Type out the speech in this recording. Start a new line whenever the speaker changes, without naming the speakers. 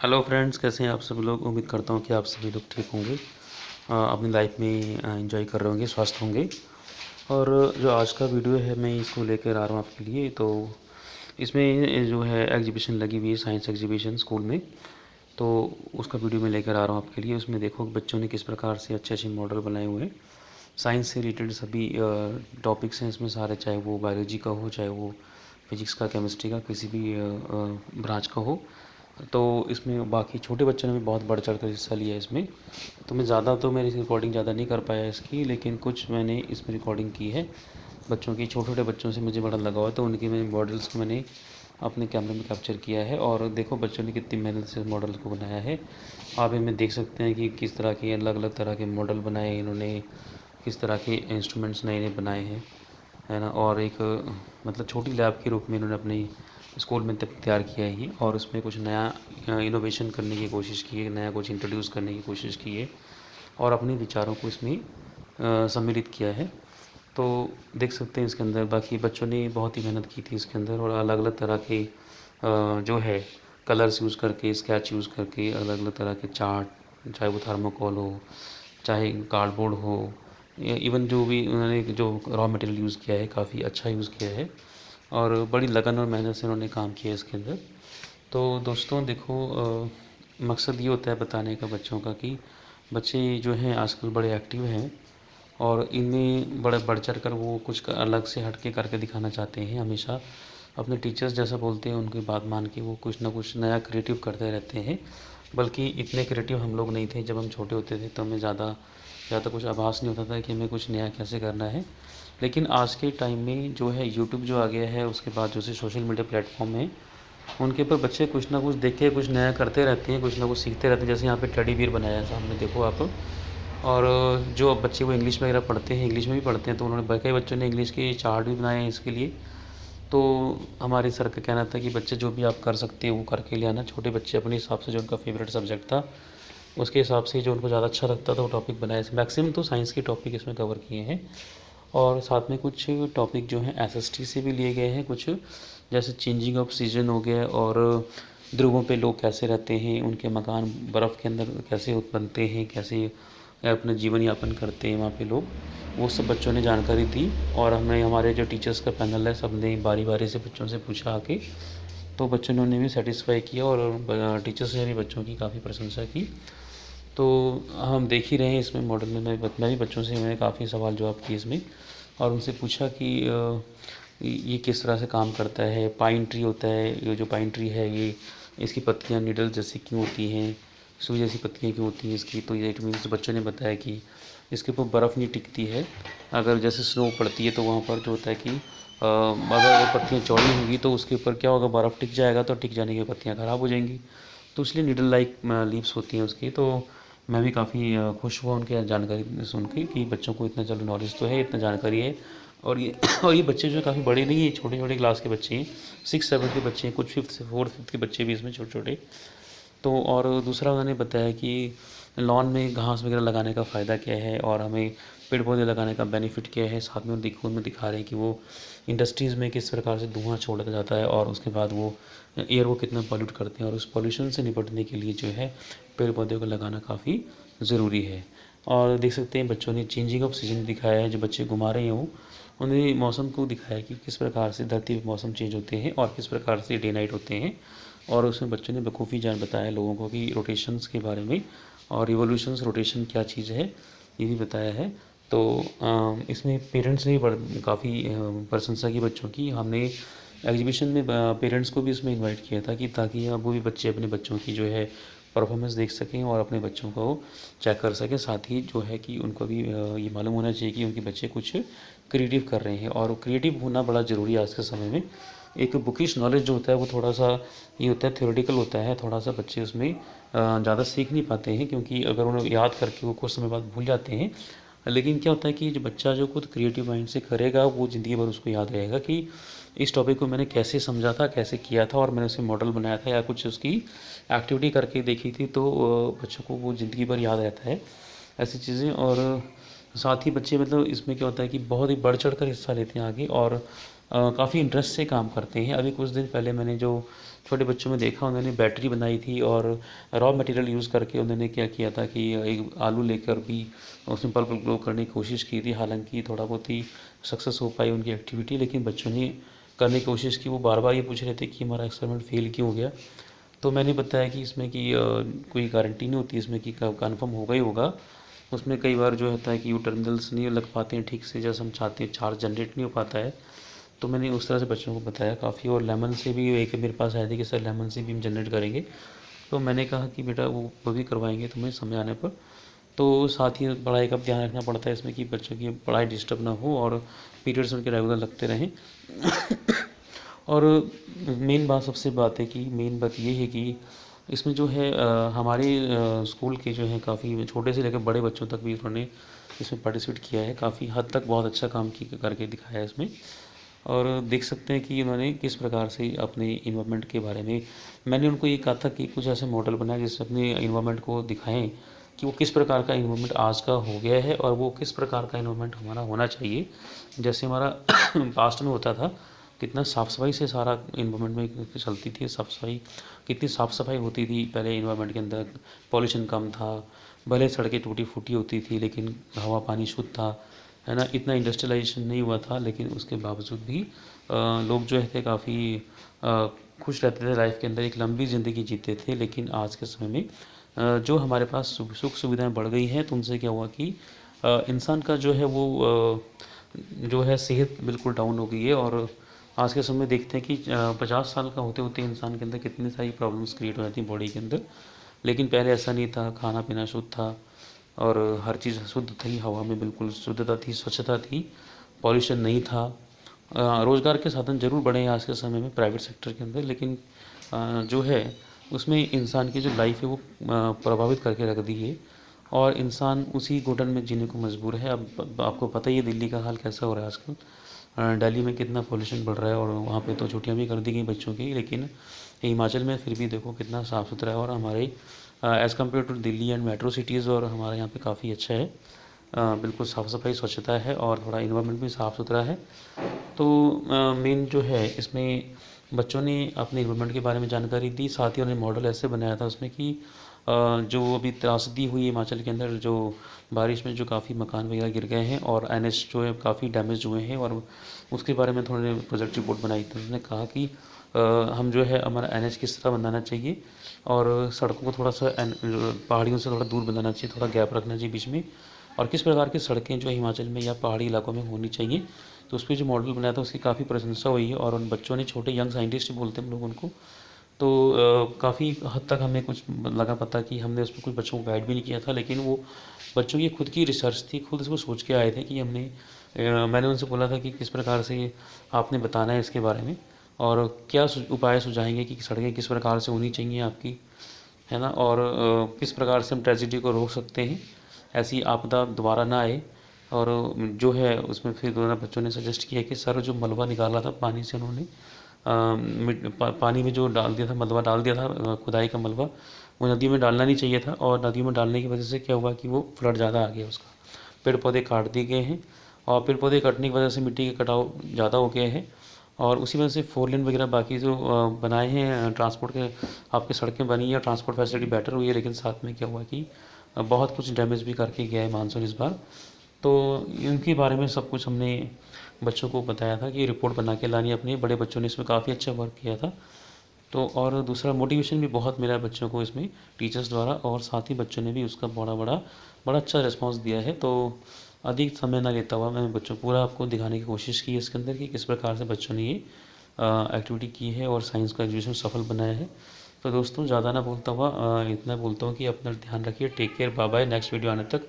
Hello friends, कैसे हैं आप सभी लोग। उम्मीद करता हूँ कि आप सभी लोग ठीक होंगे, अपनी लाइफ में एंजॉय कर रहे होंगे, स्वस्थ होंगे। और जो आज का वीडियो है मैं इसको लेकर आ रहा हूँ आपके लिए। तो इसमें जो है एग्जीबिशन लगी हुई है, साइंस एग्जीबिशन स्कूल में। तो उसका वीडियो मैं लेकर आ रहा हूँ आपके लिए। उसमें देखो कि बच्चों ने किस प्रकार से अच्छे अच्छे मॉडल बनाए हुए हैं। साइंस से रिलेटेड सभी टॉपिक्स हैं इसमें सारे, चाहे वो बायोलॉजी का हो, चाहे वो फिजिक्स का, केमिस्ट्री का, किसी भी ब्रांच का हो। तो इसमें बाकी छोटे बच्चों ने भी बहुत बढ़ चढ़ कर हिस्सा लिया इसमें। तो मैं ज़्यादा तो मेरी रिकॉर्डिंग ज़्यादा नहीं कर पाया इसकी, लेकिन कुछ मैंने इसमें रिकॉर्डिंग की है बच्चों की। छोटे छोटे बच्चों से मुझे बड़ा लगाव है, तो उनके मैंने मॉडल्स को मैंने अपने कैमरे में कैप्चर किया है। और देखो बच्चों ने कितनी मेहनत से मॉडल को बनाया है। आप इनमें देख सकते हैं कि किस तरह के अलग अलग तरह के मॉडल बनाए इन्होंने, किस तरह के इंस्ट्रूमेंट्स नए नए बनाए हैं, है ना। और एक मतलब छोटी लैब के रूप में इन्होंने अपनी स्कूल में तैयार किया है ये। और उसमें कुछ नया इनोवेशन करने की कोशिश की है, नया कुछ इंट्रोड्यूस करने की कोशिश की है और अपने विचारों को इसमें सम्मिलित किया है। तो देख सकते हैं इसके अंदर बाकी बच्चों ने बहुत ही मेहनत की थी इसके अंदर। और अलग अलग तरह के जो है कलर्स यूज़ करके, स्केच यूज़ करके, अलग अलग तरह के चार्ट, चाहे वो थर्माकोल हो, चाहे कार्डबोर्ड हो, इवन जो भी उन्होंने जो रॉ मटेरियल यूज़ किया है काफ़ी अच्छा यूज़ किया है। और बड़ी लगन और मेहनत से उन्होंने काम किया इसके अंदर। तो दोस्तों देखो, मकसद ये होता है बताने का बच्चों का कि बच्चे जो हैं आजकल बड़े एक्टिव हैं और इनमें बड़े बढ़ चढ़ कर वो कुछ अलग से हट के करके दिखाना चाहते हैं। हमेशा अपने टीचर्स जैसा बोलते हैं, उनकी बात मान के वो कुछ ना कुछ नया क्रिएटिव करते रहते हैं। बल्कि इतने क्रिएटिव हम लोग नहीं थे जब हम छोटे होते थे, तो हमें ज़्यादा कुछ आभास नहीं होता था कि हमें कुछ नया कैसे करना है। लेकिन आज के टाइम में जो है यूट्यूब जो आ गया है, उसके बाद जो से सोशल मीडिया प्लेटफॉर्म है, उनके ऊपर बच्चे कुछ ना कुछ देख के कुछ नया करते रहते हैं, कुछ ना कुछ सीखते रहते हैं। जैसे यहाँ पे टेडी बियर बनाया है सामने, देखो आप। और जो बच्चे वो इंग्लिश वगैरह पढ़ते हैं, इंग्लिश में भी पढ़ते हैं, तो उन्होंने कई बच्चों ने इंग्लिश के चार्ट भी बनाए हैं इसके लिए। तो हमारे सर का कहना था कि बच्चे जो भी आप कर सकते हैं वो करके ले आना। छोटे बच्चे अपने हिसाब से जो उनका फेवरेट सब्जेक्ट था उसके हिसाब से जो उनको ज़्यादा अच्छा लगता था वो टॉपिक बनाए। मैक्सिमम तो साइंस के टॉपिक इसमें कवर किए हैं। और साथ में कुछ टॉपिक जो हैं एसएसटी से भी लिए गए हैं कुछ, जैसे चेंजिंग ऑफ सीजन हो गया, और ध्रुवों पे लोग कैसे रहते हैं, उनके मकान बर्फ़ के अंदर कैसे बनते हैं, कैसे अपना जीवन यापन करते हैं वहाँ पे लोग, वो सब बच्चों ने जानकारी दी। और हमें हमारे जो टीचर्स का पैनल है सब ने बारी बारी से बच्चों से पूछा आके, तो बच्चों ने भी सेटिस्फाई किया और टीचर्स ने भी बच्चों की काफ़ी प्रशंसा की। तो हम देख ही रहे हैं इसमें मॉडल में मैं भी बच्चों से मैंने काफ़ी सवाल जवाब किए इसमें। और उनसे पूछा कि ये किस तरह से काम करता है। पाइन ट्री होता है, ये जो पाइन ट्री है ये, इसकी पत्तियाँ नीडल जैसी क्यों होती हैं, सुई जैसी पत्तियाँ क्यों होती हैं इसकी। तो ये इट मीन्स बच्चों ने बताया कि इसके ऊपर बर्फ़ नहीं टिकती है। अगर जैसे स्नो पड़ती है तो वहाँ पर जो होता है कि अगर वो पत्तियाँ चौड़ी होंगी तो उसके ऊपर क्या होगा, बर्फ़ टिक जाएगा, तो टिक जाने की पत्तियाँ ख़राब हो जाएंगी। तो इसलिए नीडल लाइक लीव्स होती हैं उसकी। तो मैं भी काफ़ी खुश हुआ उनके जानकारी सुन के कि बच्चों को इतना चलो नॉलेज तो है, इतना जानकारी है। और ये और ये बच्चे जो है काफ़ी बड़े नहीं हैं, छोटे छोटे क्लास के बच्चे हैं, 6-7 के बच्चे हैं, कुछ 5th से 4th 5th के बच्चे भी इसमें छोटे छोटे। तो और दूसरा उन्होंने बताया कि लॉन में घास वगैरह लगाने का फ़ायदा क्या है और हमें पेड़ पौधे लगाने का बेनिफिट क्या है। साथ में उनमें दिखा रहे हैं कि वो इंडस्ट्रीज़ में किस प्रकार से धुआं छोड़ा जाता है और उसके बाद वो एयर को कितना पॉल्यूट करते हैं। और उस पॉल्यूशन से निपटने के लिए जो है पेड़ पौधे को लगाना काफ़ी ज़रूरी है। और देख सकते हैं बच्चों ने चेंजिंग ऑफ सीजन दिखाया है, जो बच्चे घुमा रहे हैं वो उन्होंने मौसम को दिखाया कि किस प्रकार से धरती पे मौसम चेंज होते हैं और किस प्रकार से डे नाइट होते हैं। और उसमें बच्चों ने बखूबी जान बताया लोगों को कि रोटेशंस के बारे में, और रिवोल्यूशंस रोटेशन क्या चीज़ है ये भी बताया है। तो इसमें पेरेंट्स ने भी काफ़ी प्रशंसा की बच्चों की। हमने एग्जीबिशन में पेरेंट्स को भी इसमें इनवाइट किया था कि ताकि वो भी बच्चे अपने बच्चों की जो है परफॉर्मेंस देख सकें और अपने बच्चों को चेक कर सकें। साथ ही जो है कि उनको भी ये मालूम होना चाहिए कि उनके बच्चे कुछ क्रिएटिव कर रहे हैं। और क्रिएटिव होना बड़ा ज़रूरी है आज के समय में। एक बुकिश नॉलेज जो होता है वो थोड़ा सा ये होता है, थ्योरेटिकल होता है, थोड़ा सा बच्चे उसमें ज़्यादा सीख नहीं पाते हैं, क्योंकि अगर उन्हें याद करके वो कुछ समय बाद भूल जाते हैं। लेकिन क्या होता है कि जो बच्चा जो खुद क्रिएटिव माइंड से करेगा वो ज़िंदगी भर उसको याद रहेगा कि इस टॉपिक को मैंने कैसे समझा था, कैसे किया था, और मैंने उसे मॉडल बनाया था या कुछ उसकी एक्टिविटी करके देखी थी। तो बच्चों को वो ज़िंदगी भर याद रहता है ऐसी चीज़ें। और साथ ही बच्चे मतलब इसमें क्या होता है कि बहुत ही बढ़ चढ़ कर हिस्सा लेते हैं आगे। और काफ़ी इंटरेस्ट से काम करते हैं। अभी कुछ दिन पहले मैंने जो छोटे बच्चों में देखा, उन्होंने बैटरी बनाई थी और रॉ मटेरियल यूज़ करके उन्होंने क्या किया था कि एक आलू लेकर भी उसमें बल्ब ग्लो करने की कोशिश की थी। हालांकि थोड़ा बहुत ही सक्सेस हो पाई उनकी एक्टिविटी, लेकिन बच्चों ने करने की कोशिश की। वो बार बार ये पूछ रहे थे कि हमारा एक्सपेरिमेंट फेल क्यों हो गया। तो मैंने बताया कि इसमें कि कोई गारंटी नहीं होती इसमें कि कन्फर्म होगा ही होगा। उसमें कई बार जो होता है कि वो टर्मिनल्स नहीं लग पाते हैं ठीक से, जैसे हम चाहते हैं चार्ज जनरेट नहीं हो पाता है। तो मैंने उस तरह से बच्चों को बताया काफ़ी। और लेमन से भी एक मेरे पास आए थे कि सर लेमन से भी हम जनरेट करेंगे। तो मैंने कहा कि बेटा वो भी करवाएंगे तुम्हें समय आने पर। तो साथ ही पढ़ाई का ध्यान रखना पड़ता है इसमें कि बच्चों की पढ़ाई डिस्टर्ब ना हो और पीरियड्स उनके रेगुलर लगते रहें। और मेन बात सबसे बात है कि मेन बात ये है कि इसमें जो है हमारे स्कूल के जो है काफ़ी छोटे से लेकर बड़े बच्चों तक भी उन्होंने इसमें पार्टिसिपेट किया है। काफ़ी हद तक बहुत अच्छा काम की करके दिखाया है इसमें। और देख सकते हैं कि उन्होंने किस प्रकार से अपने इन्वायरमेंट के बारे में, मैंने उनको ये कहा था कि कुछ ऐसे मॉडल बनाए जिससे अपने इन्वायरमेंट को दिखाएं कि वो किस प्रकार का इन्वायरमेंट आज का हो गया है और वो किस प्रकार का इन्वायरमेंट हमारा होना चाहिए। जैसे हमारा पास्ट में होता था, कितना साफ़ सफाई से सारा इन्वायरमेंट में चलती थी, साफ़ सफाई कितनी साफ़ सफाई होती थी पहले इन्वायरमेंट के अंदर। पॉल्यूशन कम था, भले सड़कें टूटी फूटी होती थी लेकिन हवा पानी शुद्ध था, है ना। इतना इंडस्ट्रियलाइजेशन नहीं हुआ था, लेकिन उसके बावजूद भी लोग जो है काफ़ी खुश रहते थे लाइफ के अंदर, एक लंबी ज़िंदगी जीते थे। लेकिन आज के समय में जो हमारे पास सुख सुविधाएं बढ़ गई हैं, तो उनसे क्या हुआ कि इंसान का जो है वो जो है सेहत बिल्कुल डाउन हो गई है। और आज के समय में देखते हैं कि 50 साल का होते होते इंसान के अंदर कितनी सारी प्रॉब्लम्स क्रिएट हो जाती हैं बॉडी के अंदर। लेकिन पहले ऐसा नहीं था, खाना पीना शुद्ध था और हर चीज़ शुद्ध थी, हवा में बिल्कुल शुद्धता थी, स्वच्छता थी, पॉल्यूशन नहीं था। रोज़गार के साधन ज़रूर बढ़े हैं आज के समय में प्राइवेट सेक्टर के अंदर, लेकिन जो है उसमें इंसान की जो लाइफ है वो प्रभावित करके रख दी है और इंसान उसी घुटन में जीने को मजबूर है। अब आपको पता ही है दिल्ली का हाल कैसा हो रहा है आजकल। दिल्ली में कितना पॉल्यूशन बढ़ रहा है और वहाँ पे तो छुट्टियाँ भी कर दी गई बच्चों की, लेकिन हिमाचल में फिर भी देखो कितना साफ़ सुथरा है। और हमारे as compare to Delhi and metro cities और हमारे यहाँ पे काफ़ी अच्छा है। बिल्कुल साफ़ सफाई स्वच्छता है और थोड़ा इन्वायरमेंट भी साफ़ सुथरा है। तो मेन जो है इसमें बच्चों ने अपने इन्वायरमेंट के बारे में जानकारी दी, साथ ही उन्होंने मॉडल ऐसे बनाया था उसमें कि जो अभी त्रासदी हुई हिमाचल के अंदर, जो बारिश में जो काफ़ी मकान वगैरह गिर गए हैं और एनएच जो है काफ़ी डैमेज हुए हैं, और उसके बारे में थोड़े प्रोजेक्ट रिपोर्ट बनाई थी। उन्होंने कहा कि हम जो है हमारा एनएच किस तरह बनाना चाहिए और सड़कों को थोड़ा सा पहाड़ियों से थोड़ा दूर बनाना चाहिए, थोड़ा गैप रखना चाहिए बीच में, और किस प्रकार की सड़कें जो हिमाचल में या पहाड़ी इलाकों में होनी चाहिए। तो उस पर जो मॉडल बनाया था उसकी काफ़ी प्रशंसा हुई है और उन बच्चों ने, छोटे यंग साइंटिस्ट बोलते हैं हम लोग उनको, तो काफ़ी हद तक हमें कुछ लगा पता कि हमने उसमें कुछ बच्चों को गाइड भी नहीं किया था, लेकिन वो बच्चों की खुद की रिसर्च थी, खुद वो सोच के आए थे कि मैंने उनसे बोला था कि किस प्रकार से आपने बताना है इसके बारे में और क्या उपाय सुझाएंगे कि सड़कें किस प्रकार से होनी चाहिए आपकी, है ना, और किस प्रकार से हम ट्रेजिडी को रोक सकते हैं, ऐसी आपदा दोबारा ना आए। और जो है उसमें फिर दोनों बच्चों ने सजेस्ट किया कि सर जो मलबा निकाला था पानी से उन्होंने पानी में जो डाल दिया था, मलबा डाल दिया था, खुदाई का मलबा, वो नदी में डालना नहीं चाहिए था। और नदी में डालने की वजह से क्या हुआ कि वो फ्लड ज़्यादा आ गया उसका, पेड़ पौधे काट दिए गए हैं और पेड़ पौधे कटने की वजह से मिट्टी के कटाव ज़्यादा हो गए हैं। और उसी वजह से 4 लेन वगैरह बाकी जो बनाए हैं ट्रांसपोर्ट के, आपकी सड़कें बनी है, ट्रांसपोर्ट फैसिलिटी बेटर हुई है, लेकिन साथ में क्या हुआ कि बहुत कुछ डैमेज भी करके गया है मानसून इस बार। तो इनके बारे में सब कुछ हमने बच्चों को बताया था कि रिपोर्ट बना के लानी है अपनी। बड़े बच्चों ने इसमें काफ़ी अच्छा वर्क किया था। तो और दूसरा मोटिवेशन भी बहुत मिला है बच्चों को इसमें टीचर्स द्वारा, और साथ ही बच्चों ने भी उसका बड़ा अच्छा रिस्पांस दिया है। तो अधिक समय ना लेता हुआ मैं बच्चों पूरा आपको दिखाने की कोशिश की है इसके अंदर कि किस प्रकार से बच्चों ने ये एक्टिविटी की है और साइंस का एग्जीबिशन सफल बनाया है। तो दोस्तों ज़्यादा ना बोलता हुआ इतना बोलता हूँ कि अपना ध्यान रखिए। Take care, bye bye, next video आने तक।